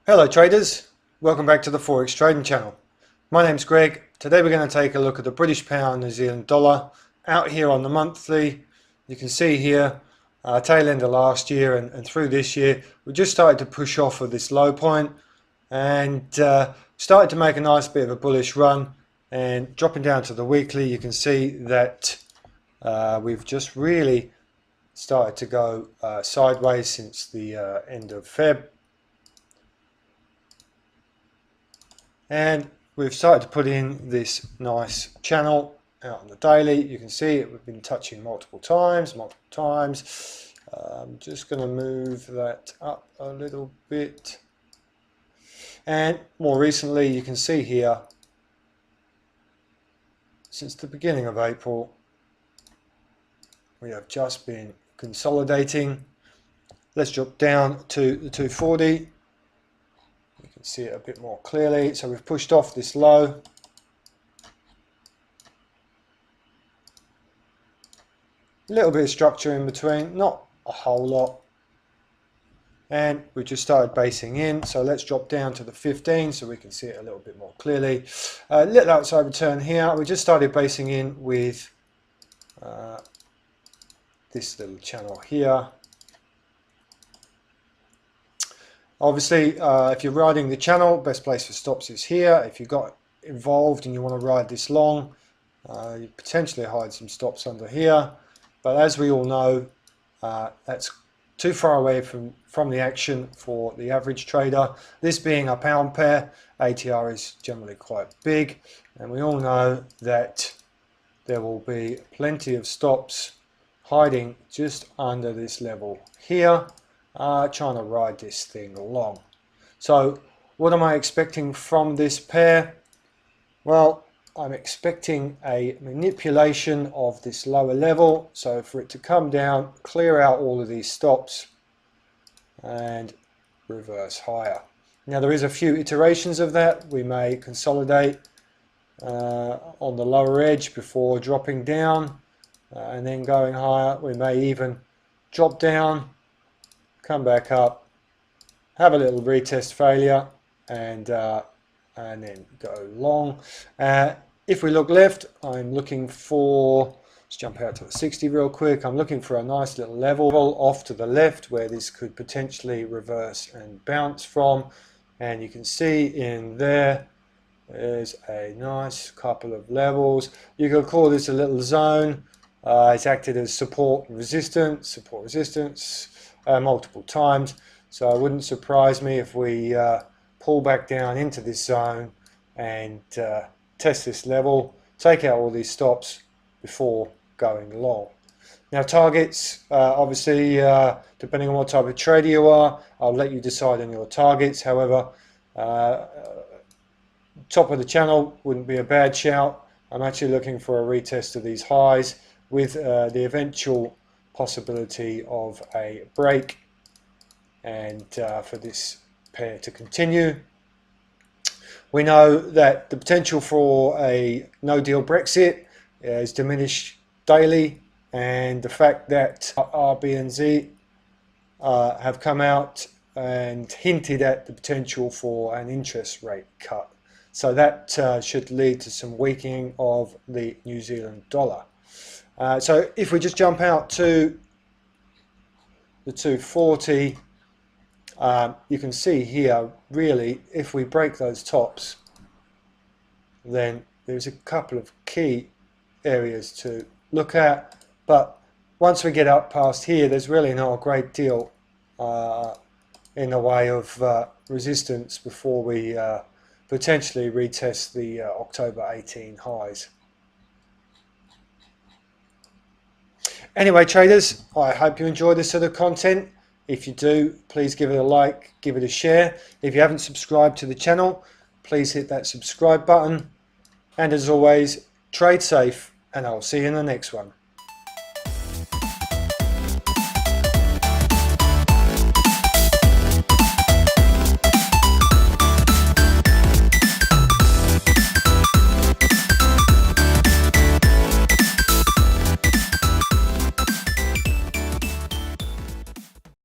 Hello traders, welcome back to the Forex Trading Channel. My name's Greg. Today we're going to take a look at the British pound New Zealand dollar out here on the monthly. You can see here tail end of last year and through this year we just started to push off of this low point and started to make a nice bit of a bullish run, and dropping down to the weekly you can see that we've just really started to go sideways since the end of Feb. And we've started to put in this nice channel out on the daily. You can see it, we've been touching multiple times. I'm just going to move that up a little bit. And more recently, you can see here, since the beginning of April, we have just been consolidating. Let's drop down to the 240. You can see it a bit more clearly. So we've pushed off this low. A little bit of structure in between, not a whole lot. And we just started basing in. So let's drop down to the 15 so we can see it a little bit more clearly. Little outside return here. We just started basing in with this little channel here. Obviously, if you're riding the channel, best place for stops is here. If you got involved and you want to ride this long, you potentially hide some stops under here. But as we all know, that's too far away from the action for the average trader. This being a pound pair, ATR is generally quite big, and we all know that there will be plenty of stops hiding just under this level here. Trying to ride this thing along. So what am I expecting from this pair? Well, I'm expecting a manipulation of this lower level, so for it to come down, clear out all of these stops and reverse higher. Now there is a few iterations of that. We may consolidate on the lower edge before dropping down and then going higher. We may even drop down, come back up, have a little retest failure, and then go long. If we look left, I'm looking for, let's jump out to the 60 real quick. I'm looking for a nice little level off to the left where this could potentially reverse and bounce from. And you can see in there, there's a nice couple of levels. You could call this a little zone. It's acted as support resistance, multiple times. So it wouldn't surprise me if we pull back down into this zone and test this level, take out all these stops before going long. Now targets, obviously depending on what type of trader you are, I'll let you decide on your targets. However, top of the channel wouldn't be a bad shout. I'm actually looking for a retest of these highs with the eventual possibility of a break and for this pair to continue. We know that the potential for a no-deal Brexit is diminished daily, and the fact that RBNZ have come out and hinted at the potential for an interest rate cut. So that should lead to some weakening of the New Zealand dollar. So if we just jump out to the 240, you can see here, really, if we break those tops, then there's a couple of key areas to look at. But once we get up past here, there's really not a great deal in the way of resistance before we potentially retest the October 18 highs. Anyway, traders, I hope you enjoy this sort of content. If you do, please give it a like, give it a share. If you haven't subscribed to the channel, please hit that subscribe button. And as always, trade safe, and I'll see you in the next one.